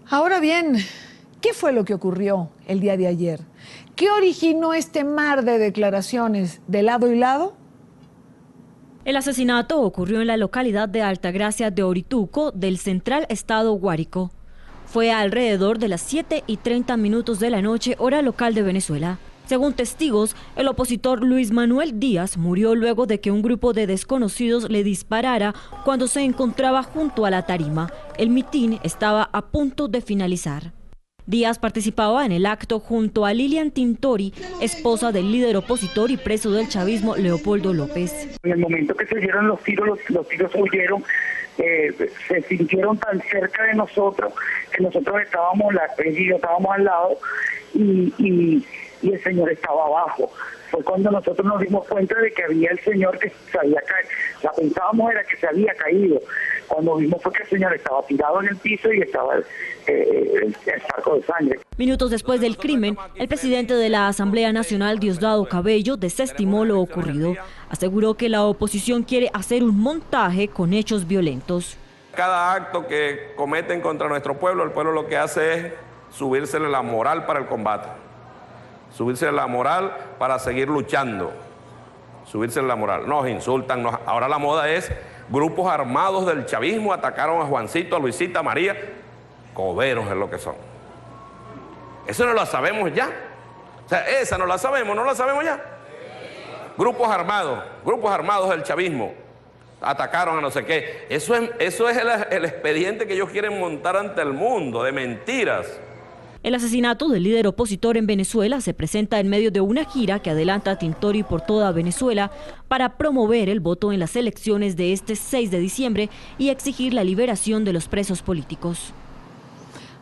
Ahora bien, ¿qué fue lo que ocurrió el día de ayer? ¿Qué originó este mar de declaraciones de lado y lado? El asesinato ocurrió en la localidad de Altagracia de Orituco, del central estado Guárico. Fue alrededor de las 7:30 de la noche, hora local de Venezuela. Según testigos, el opositor Luis Manuel Díaz murió luego de que un grupo de desconocidos le disparara cuando se encontraba junto a la tarima. El mitin estaba a punto de finalizar. Díaz participaba en el acto junto a Lilian Tintori, esposa del líder opositor y preso del chavismo Leopoldo López. En el momento que se dieron los tiros huyeron, se sintieron tan cerca de nosotros que nosotros estábamos, él y yo estábamos al lado y el señor estaba abajo. Fue cuando nosotros nos dimos cuenta de que había el señor que se había caído. La pensábamos era que se había caído. Cuando vimos fue que el señor estaba tirado en el piso y estaba el charco de sangre. Minutos después del crimen, el presidente de la Asamblea Nacional, Diosdado Cabello, desestimó lo ocurrido. Aseguró que la oposición quiere hacer un montaje con hechos violentos. Cada acto que cometen contra nuestro pueblo, el pueblo lo que hace es subírsele la moral para el combate. Subirse la moral para seguir luchando, subirse la moral. Nos insultan, ahora la moda es grupos armados del chavismo atacaron a Juancito, a Luisita, a María, coberos es lo que son. Eso no lo sabemos ya, o sea, esa no la sabemos ya. Grupos armados del chavismo, atacaron a no sé qué. Eso es el expediente que ellos quieren montar ante el mundo, de mentiras. El asesinato del líder opositor en Venezuela se presenta en medio de una gira que adelanta Tintori por toda Venezuela para promover el voto en las elecciones de este 6 de diciembre y exigir la liberación de los presos políticos.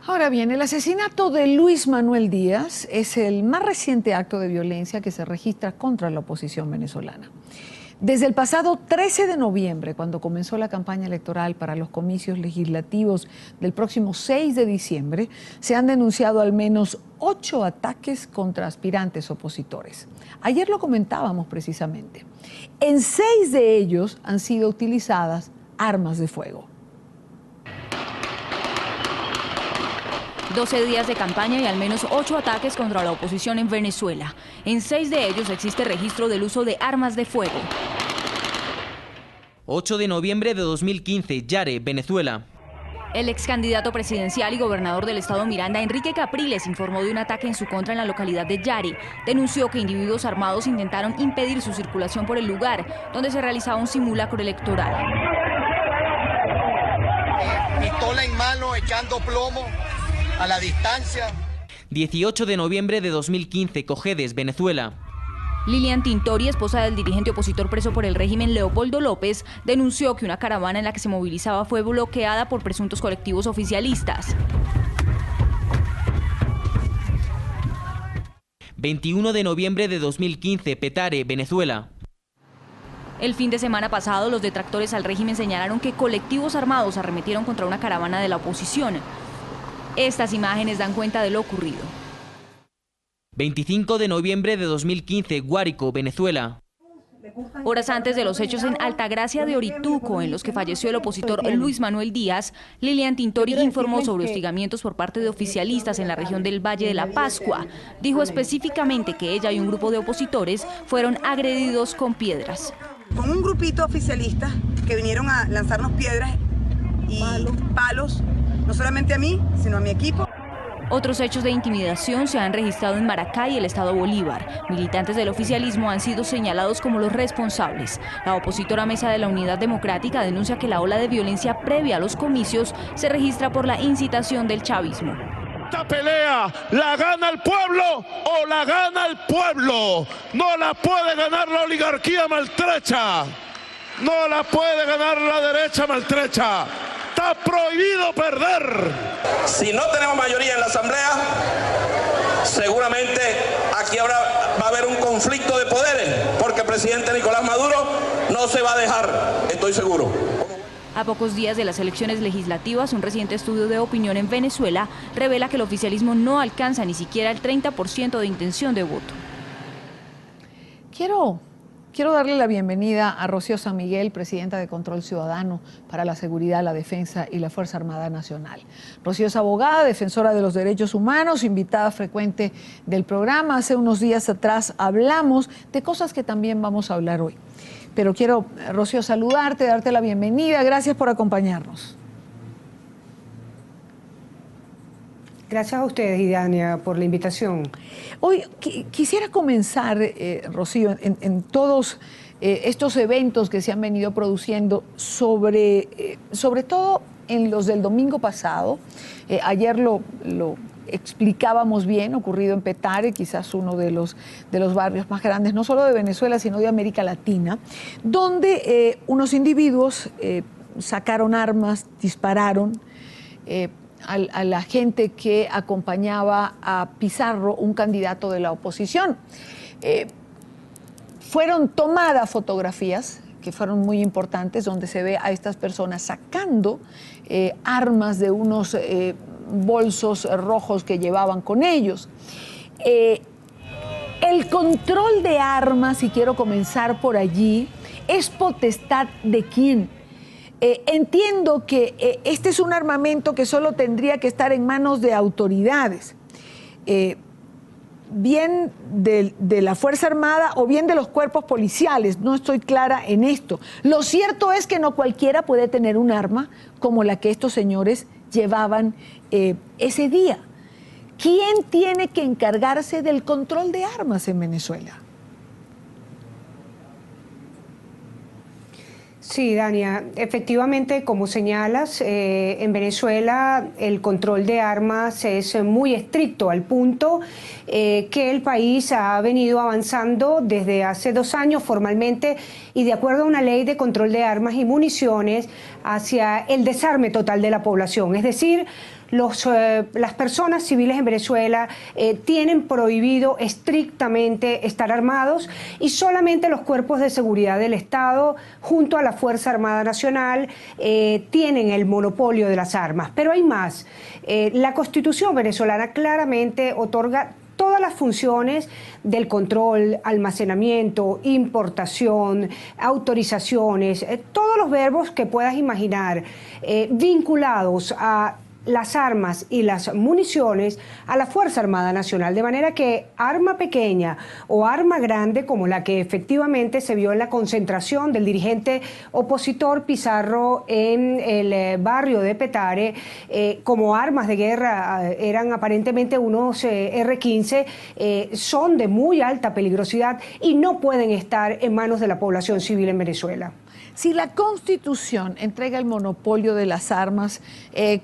Ahora bien, el asesinato de Luis Manuel Díaz es el más reciente acto de violencia que se registra contra la oposición venezolana. Desde el pasado 13 de noviembre, cuando comenzó la campaña electoral para los comicios legislativos del próximo 6 de diciembre, se han denunciado al menos 8 ataques contra aspirantes opositores. Ayer lo comentábamos precisamente. En 6 de ellos han sido utilizadas armas de fuego. 12 días de campaña y al menos 8 ataques contra la oposición en Venezuela. En 6 de ellos existe registro del uso de armas de fuego. 8 de noviembre de 2015, Yare, Venezuela. El ex candidato presidencial y gobernador del estado Miranda, Enrique Capriles, informó de un ataque en su contra en la localidad de Yare. Denunció que individuos armados intentaron impedir su circulación por el lugar, donde se realizaba un simulacro electoral. Pistola en mano, echando plomo a la distancia. 18 de noviembre de 2015, Cojedes, Venezuela. Lilian Tintori, esposa del dirigente opositor preso por el régimen Leopoldo López, denunció que una caravana en la que se movilizaba fue bloqueada por presuntos colectivos oficialistas. 21 de noviembre de 2015, Petare, Venezuela. El fin de semana pasado, los detractores al régimen señalaron que colectivos armados arremetieron contra una caravana de la oposición. Estas imágenes dan cuenta de lo ocurrido. 25 de noviembre de 2015, Guárico, Venezuela. Horas antes de los hechos en Altagracia de Orituco, en los que falleció el opositor Luis Manuel Díaz, Lilian Tintori informó sobre hostigamientos por parte de oficialistas en la región del Valle de la Pascua. Dijo específicamente que ella y un grupo de opositores fueron agredidos con piedras. Con un grupito oficialista que vinieron a lanzarnos piedras y palos, no solamente a mí, sino a mi equipo. Otros hechos de intimidación se han registrado en Maracay y el estado Bolívar. Militantes del oficialismo han sido señalados como los responsables. La opositora Mesa de la Unidad Democrática denuncia que la ola de violencia previa a los comicios se registra por la incitación del chavismo. Esta pelea la gana el pueblo o la gana el pueblo. No la puede ganar la oligarquía maltrecha. No la puede ganar la derecha maltrecha. Está prohibido perder. Si no tenemos mayoría en la Asamblea, seguramente aquí ahora va a haber un conflicto de poderes, porque el presidente Nicolás Maduro no se va a dejar, estoy seguro. A pocos días de las elecciones legislativas, un reciente estudio de opinión en Venezuela revela que el oficialismo no alcanza ni siquiera el 30% de intención de voto. Quiero Quiero darle la bienvenida a Rocío San Miguel, presidenta de Control Ciudadano para la Seguridad, la Defensa y la Fuerza Armada Nacional. Rocío es abogada, defensora de los derechos humanos, invitada frecuente del programa. Hace unos días atrás hablamos de cosas que también vamos a hablar hoy. Pero quiero, Rocío, saludarte, darte la bienvenida. Gracias por acompañarnos. Gracias a ustedes, Idania, por la invitación. Hoy quisiera comenzar, Rocío, en todos estos eventos que se han venido produciendo, sobre todo en los del domingo pasado. Ayer lo explicábamos bien, ocurrido en Petare, quizás uno de los barrios más grandes, no solo de Venezuela, sino de América Latina, donde unos individuos sacaron armas, dispararon a la gente que acompañaba a Pizarro, un candidato de la oposición. Fueron tomadas fotografías que fueron muy importantes, donde se ve a estas personas sacando armas de unos bolsos rojos que llevaban con ellos. El control de armas, y quiero comenzar por allí, ¿es potestad de quién? Entiendo que este es un armamento que solo tendría que estar en manos de autoridades, bien de la Fuerza Armada o bien de los cuerpos policiales. No estoy clara en esto. Lo cierto es que no cualquiera puede tener un arma como la que estos señores llevaban ese día. ¿Quién tiene que encargarse del control de armas en Venezuela? Sí, Dania, efectivamente, como señalas, en Venezuela el control de armas es muy estricto, al punto que el país ha venido avanzando desde hace 2 años formalmente y de acuerdo a una ley de control de armas y municiones hacia el desarme total de la población. Es decir, las personas civiles en Venezuela tienen prohibido estrictamente estar armados y solamente los cuerpos de seguridad del Estado, junto a la Fuerza Armada Nacional, tienen el monopolio de las armas. Pero hay más. La Constitución venezolana claramente otorga todas las funciones del control, almacenamiento, importación, autorizaciones, todos los verbos que puedas imaginar vinculados a las armas y las municiones a la Fuerza Armada Nacional, de manera que arma pequeña o arma grande, como la que efectivamente se vio en la concentración del dirigente opositor Pizarro en el barrio de Petare, como armas de guerra, eran aparentemente unos R-15, son de muy alta peligrosidad y no pueden estar en manos de la población civil en Venezuela. Si la Constitución entrega el monopolio de las armas,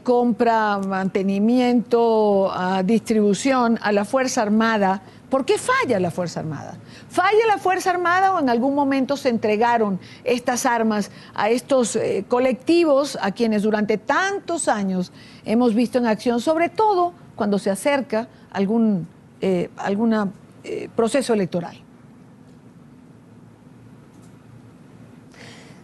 compra, mantenimiento, distribución a la Fuerza Armada, ¿por qué falla la Fuerza Armada? ¿Falla la Fuerza Armada o en algún momento se entregaron estas armas a estos colectivos a quienes durante tantos años hemos visto en acción, sobre todo cuando se acerca algún proceso electoral?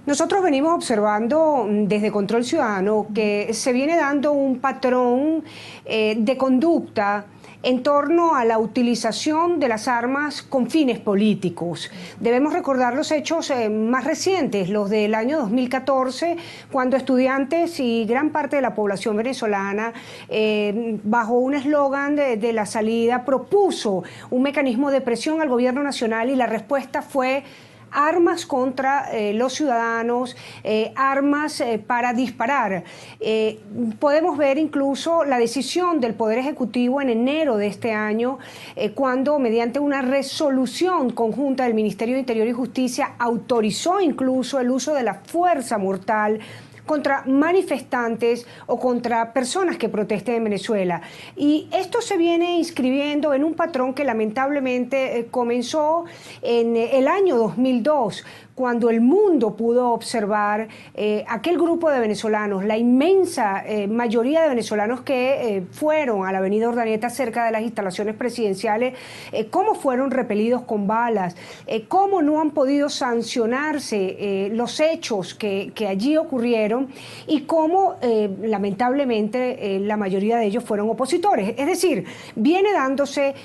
Nosotros venimos observando desde Control Ciudadano que se viene dando un patrón de conducta en torno a la utilización de las armas con fines políticos. Debemos recordar los hechos más recientes, los del año 2014, cuando estudiantes y gran parte de la población venezolana, bajo un eslogan de la salida, propuso un mecanismo de presión al gobierno nacional y la respuesta fue armas contra los ciudadanos, armas para disparar. Podemos ver incluso la decisión del Poder Ejecutivo en enero de este año, cuando mediante una resolución conjunta del Ministerio de Interior y Justicia autorizó incluso el uso de la fuerza mortal contra manifestantes o contra personas que protesten en Venezuela. Y esto se viene inscribiendo en un patrón que lamentablemente comenzó en el año 2002, cuando el mundo pudo observar aquel grupo de venezolanos, la inmensa mayoría de venezolanos que fueron a la avenida Urdaneta cerca de las instalaciones presidenciales, cómo fueron repelidos con balas, cómo no han podido sancionarse los hechos que allí ocurrieron y cómo lamentablemente la mayoría de ellos fueron opositores. Es decir, viene dándose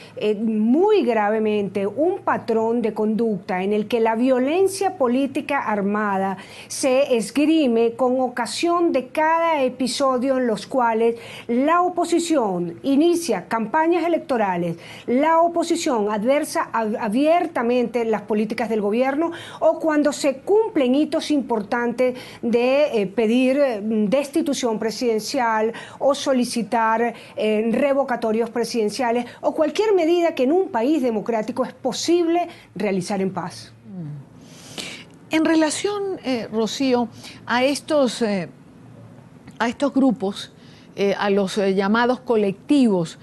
muy gravemente un patrón de conducta en el que la violencia política armada se esgrime con ocasión de cada episodio en los cuales la oposición inicia campañas electorales, la oposición adversa abiertamente las políticas del gobierno o cuando se cumplen hitos importantes de pedir destitución presidencial o solicitar revocatorios presidenciales o cualquier medida que en un país democrático es posible realizar en paz. En relación, Rocío, a estos grupos, a los llamados colectivos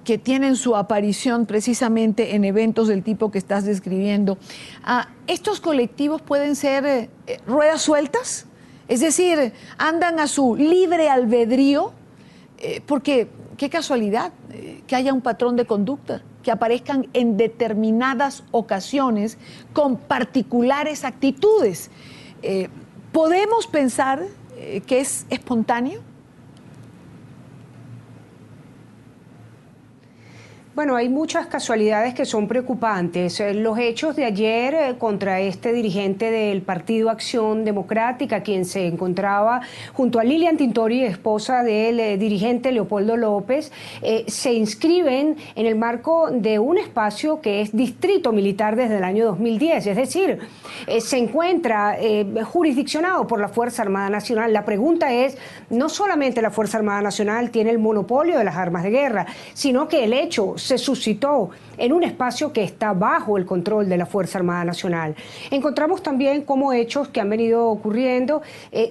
que tienen su aparición precisamente en eventos del tipo que estás describiendo, ¿estos colectivos pueden ser ruedas sueltas? Es decir, andan a su libre albedrío, porque qué casualidad que haya un patrón de conducta, que aparezcan en determinadas ocasiones con particulares actitudes. ¿Podemos pensar que es espontáneo? Bueno, hay muchas casualidades que son preocupantes. Los hechos de ayer contra este dirigente del Partido Acción Democrática, quien se encontraba junto a Lilian Tintori, esposa del dirigente Leopoldo López, se inscriben en el marco de un espacio que es distrito militar desde el año 2010. Es decir, se encuentra jurisdiccionado por la Fuerza Armada Nacional. La pregunta es, no solamente la Fuerza Armada Nacional tiene el monopolio de las armas de guerra, sino que el hecho se suscitó en un espacio que está bajo el control de la Fuerza Armada Nacional. Encontramos también cómo hechos que han venido ocurriendo,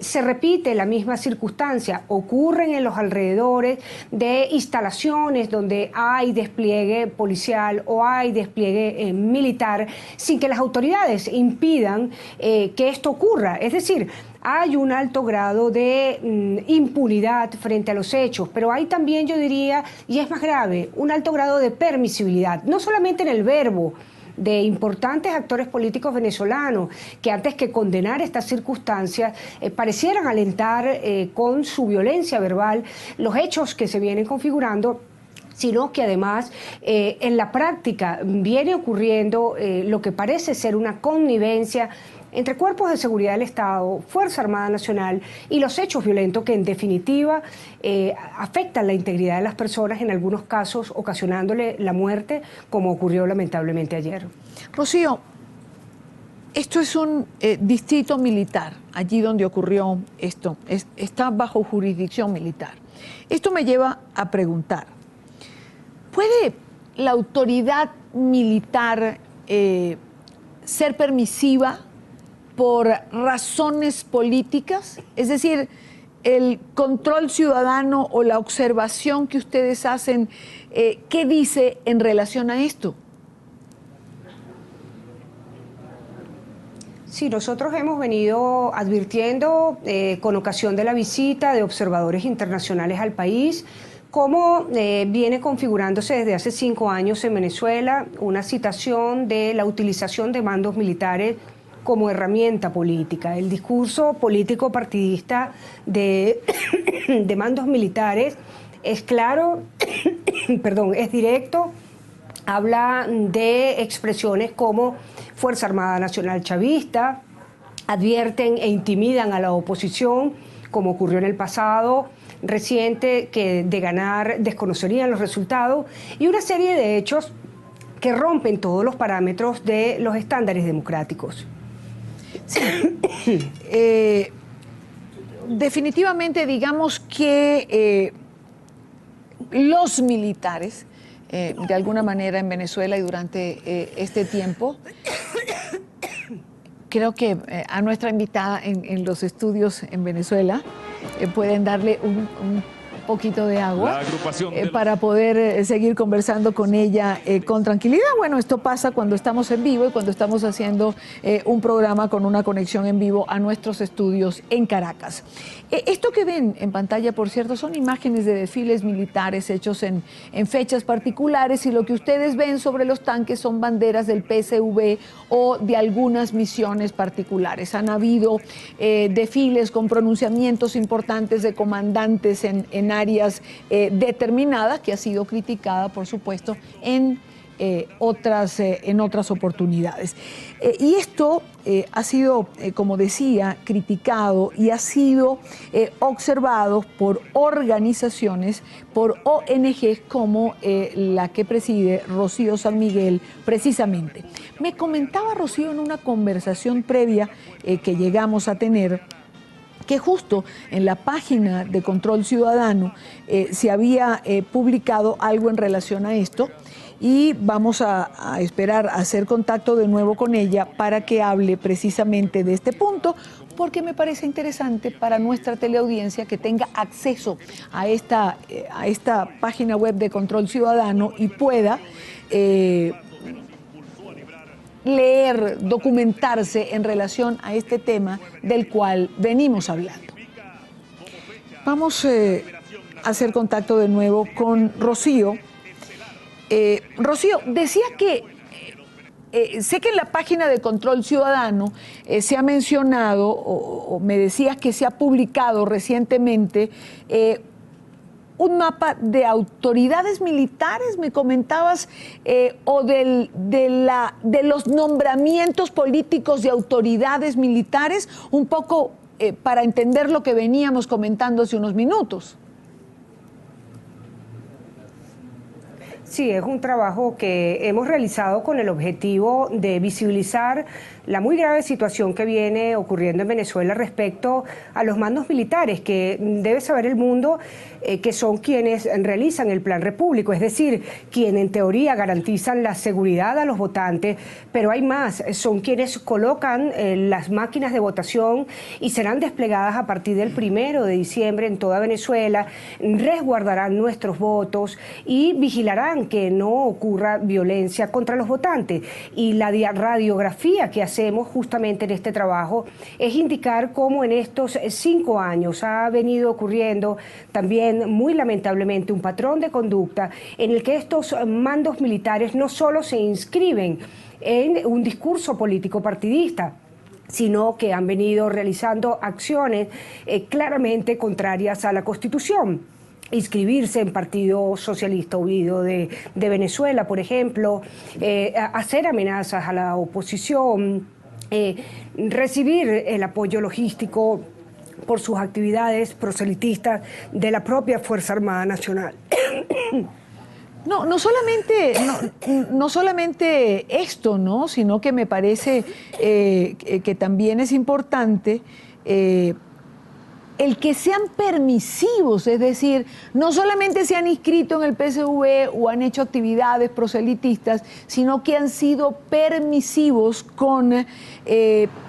se repite la misma circunstancia, ocurren en los alrededores de instalaciones donde hay despliegue policial o hay despliegue militar, sin que las autoridades impidan que esto ocurra. Es decir, hay un alto grado de impunidad frente a los hechos, pero hay también, yo diría, y es más grave, un alto grado de permisibilidad, no solamente en el verbo de importantes actores políticos venezolanos que antes que condenar estas circunstancias parecieran alentar con su violencia verbal los hechos que se vienen configurando, sino que además en la práctica viene ocurriendo lo que parece ser una connivencia entre cuerpos de seguridad del Estado, Fuerza Armada Nacional y los hechos violentos que en definitiva afectan la integridad de las personas, en algunos casos ocasionándole la muerte, como ocurrió lamentablemente ayer. Rocío, esto es un distrito militar, allí donde ocurrió esto, está bajo jurisdicción militar. Esto me lleva a preguntar, ¿puede la autoridad militar ser permisiva por razones políticas? Es decir, el control ciudadano o la observación que ustedes hacen, ¿qué dice en relación a esto? Sí, nosotros hemos venido advirtiendo con ocasión de la visita de observadores internacionales al país cómo viene configurándose desde hace 5 años en Venezuela una situación de la utilización de mandos militares como herramienta política. El discurso político partidista de mandos militares es claro, perdón, es directo, habla de expresiones como Fuerza Armada Nacional Chavista, advierten e intimidan a la oposición, como ocurrió en el pasado reciente, que de ganar desconocerían los resultados, y una serie de hechos que rompen todos los parámetros de los estándares democráticos. Sí. Definitivamente digamos que los militares, de alguna manera en Venezuela y durante este tiempo, creo que a nuestra invitada en los estudios en Venezuela pueden darle poquito de agua para poder seguir conversando con ella con tranquilidad. Bueno, esto pasa cuando estamos en vivo y cuando estamos haciendo un programa con una conexión en vivo a nuestros estudios en Caracas. Esto que ven en pantalla, por cierto, son imágenes de desfiles militares hechos en fechas particulares, y lo que ustedes ven sobre los tanques son banderas del PSV o de algunas misiones particulares. Han habido desfiles con pronunciamientos importantes de comandantes en áreas determinadas, que ha sido criticada, por supuesto, en otras oportunidades. Y esto ha sido, como decía, criticado y ha sido observado por organizaciones, por ONGs como la que preside Rocío San Miguel, precisamente. Me comentaba Rocío en una conversación previa que llegamos a tener, que justo en la página de Control Ciudadano se había publicado algo en relación a esto, y vamos a esperar a hacer contacto de nuevo con ella para que hable precisamente de este punto, porque me parece interesante para nuestra teleaudiencia que tenga acceso a esta página web de Control Ciudadano y pueda leer, documentarse en relación a este tema del cual venimos hablando. Vamos a hacer contacto de nuevo con Rocío. Rocío, decía que sé que en la página de Control Ciudadano se ha mencionado, o me decías que se ha publicado recientemente un mapa de autoridades militares, me comentabas, o de los nombramientos políticos de autoridades militares, un poco para entender lo que veníamos comentando hace unos minutos. Sí, es un trabajo que hemos realizado con el objetivo de visibilizar la muy grave situación que viene ocurriendo en Venezuela respecto a los mandos militares, que debe saber el mundo que son quienes realizan el Plan Repúblico, es decir, quienes en teoría garantizan la seguridad a los votantes, pero hay más, son quienes colocan las máquinas de votación y serán desplegadas a partir del 1 de diciembre en toda Venezuela, resguardarán nuestros votos y vigilarán que no ocurra violencia contra los votantes. Y la radiografía que hacemos justamente en este trabajo es indicar cómo en estos 5 años ha venido ocurriendo también muy lamentablemente un patrón de conducta en el que estos mandos militares no solo se inscriben en un discurso político partidista, sino que han venido realizando acciones claramente contrarias a la Constitución. Inscribirse en Partido Socialista Unido de Venezuela, por ejemplo, hacer amenazas a la oposición, recibir el apoyo logístico por sus actividades proselitistas de la propia Fuerza Armada Nacional. No solamente esto, ¿no? Sino que me parece que también es importante el que sean permisivos, es decir, no solamente se han inscrito en el PSV o han hecho actividades proselitistas, sino que han sido permisivos con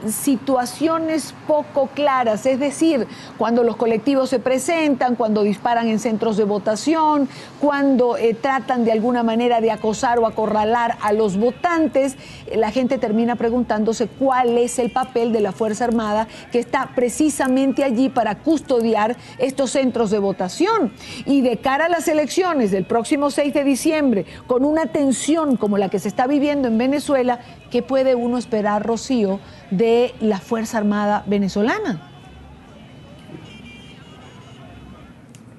situaciones poco claras, es decir, cuando los colectivos se presentan, cuando disparan en centros de votación, cuando tratan de alguna manera de acosar o acorralar a los votantes, la gente termina preguntándose cuál es el papel de la Fuerza Armada, que está precisamente allí para custodiar estos centros de votación. Y de cara a las elecciones del próximo 6 de diciembre, con una tensión como la que se está viviendo en Venezuela, ¿qué puede uno esperar, Rocío, de la Fuerza Armada venezolana?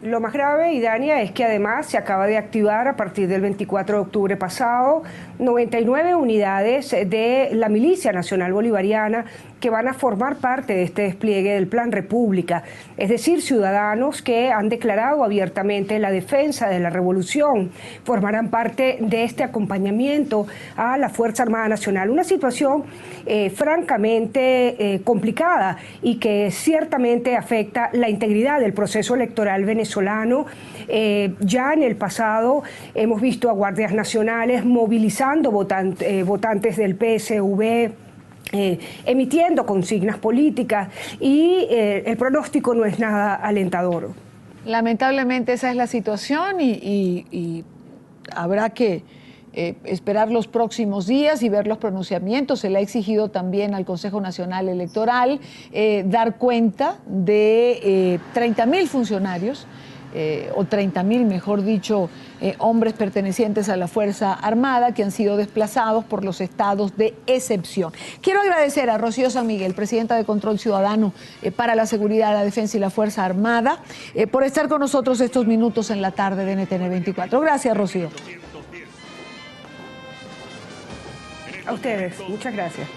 Lo más grave, Idania, es que además se acaba de activar a partir del 24 de octubre pasado 99 unidades de la Milicia Nacional Bolivariana que van a formar parte de este despliegue del Plan República, es decir, ciudadanos que han declarado abiertamente la defensa de la revolución, formarán parte de este acompañamiento a la Fuerza Armada Nacional. Una situación francamente complicada y que ciertamente afecta la integridad del proceso electoral venezolano. Ya en el pasado hemos visto a guardias nacionales movilizando votantes del PSV, emitiendo consignas políticas y el pronóstico no es nada alentador. Lamentablemente esa es la situación y habrá que esperar los próximos días y ver los pronunciamientos. Se le ha exigido también al Consejo Nacional Electoral dar cuenta de 30.000 funcionarios, o 30.000, mejor dicho, hombres pertenecientes a la Fuerza Armada que han sido desplazados por los estados de excepción. Quiero agradecer a Rocío San Miguel, presidenta de Control Ciudadano para la Seguridad, la Defensa y la Fuerza Armada, por estar con nosotros estos minutos en la tarde de NTN 24. Gracias, Rocío. A ustedes, muchas gracias.